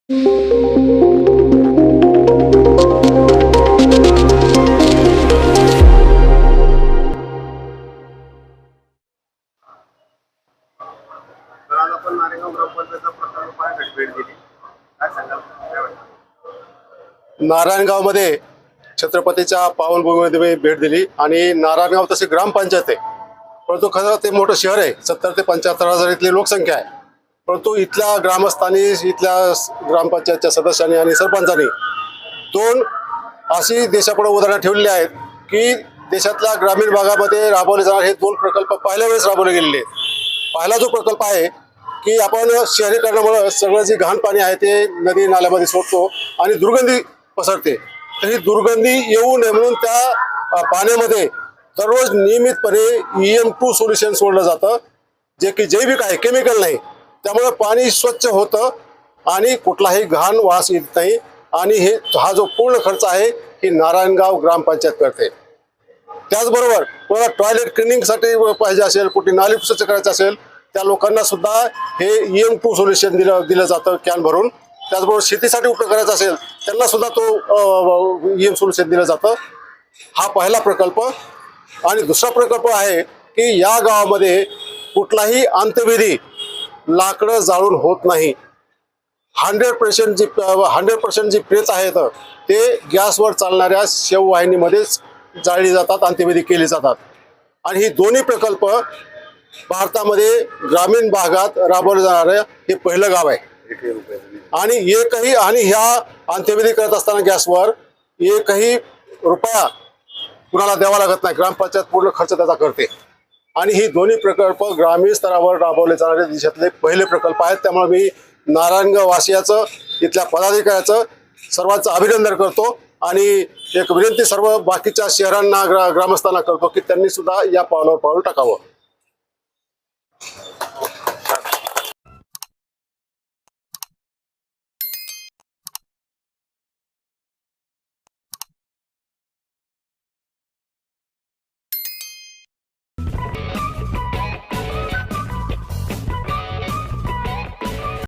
आज आपण नारेगाव ग्रामपंचायतचा प्रकल्प पाहण्यासाठी भेट दिली. काय सांगाल? काय वाटतं? नारायणगावमध्ये छत्रपतीच्या पावनभूमीमध्ये भेट दिली आणि नारायणगाव तसे ग्रामपंचायत आहे, परंतु खरं ते मोठं शहर आहे. 70 ते 75,000 इथली लोकसंख्या आहे. परंतु इथल्या ग्रामस्थांनी, इथल्या ग्रामपंचायतच्या सदस्यांनी आणि सरपंचांनी दोन अशी देशापुढे उदाहरणं ठेवलेली आहेत की देशातल्या ग्रामीण भागामध्ये राबवले जाणारे हे दोन प्रकल्प पहिल्या वेळेस राबवले गेलेले आहेत. पहिला जो प्रकल्प आहे की आपण शहरीकरणामुळे सगळं जे घाण पाणी आहे ते नदी नाल्यामध्ये सोडतो आणि दुर्गंधी पसरते. तर ही दुर्गंधी येऊ नये म्हणून त्या पाण्यामध्ये दररोज नियमितपणे EM2 सोल्युशन सोडलं जातं, जे की जैविक आहे, केमिकल नाही. त्यामुळे पाणी स्वच्छ होतं आणि कुठलाही घाण वास येत नाही. आणि हा जो पूर्ण खर्च आहे ही नारायणगाव ग्रामपंचायत करते. त्याचबरोबर कोणाला टॉयलेट क्लिनिंगसाठी पाहिजे असेल, कुठे नाली स्वच्छ करायचं असेल, त्या लोकांना सुद्धा हे EM2 सोल्युशन दिलं जातं कॅन भरून. त्याचबरोबर शेतीसाठी उपयोग करायचा असेल त्यांना सुद्धा तो EM सोल्युशन दिलं जातं. हा पहिला प्रकल्प. आणि दुसरा प्रकल्प आहे की या गावामध्ये कुठलाही अंत्यविधी लाकडं जाळून होत नाही. 100% जी प्रेत आहेत ते गॅसवर चालणाऱ्या शेववाहिनीमध्येच जाळली जातात, अंत्यविधी केली जातात. आणि ही दोन्ही प्रकल्प भारतामध्ये ग्रामीण भागात राबवले जाणारे हे पहिलं गाव आहे. आणि ह्या अंत्यविधी करत असताना गॅसवर एकही रुपया कुणाला द्यावा लागत नाही. ग्रामपंचायत पूर्ण खर्च त्याचा करते. आणि ही दोन्ही प्रकल्प ग्रामीण स्तरावर राबवले जाणारे देशातले पहिले प्रकल्प आहेत. त्यामुळे मी नारायणगाव वासियाचं, इथल्या पदाधिकाऱ्याचं सर्वांचं अभिनंदन करतो आणि एक विनंती सर्व बाकीच्या शहरांना, ग्रामस्थांना करतो की त्यांनी सुद्धा या पावलावर पाऊल टाकावं.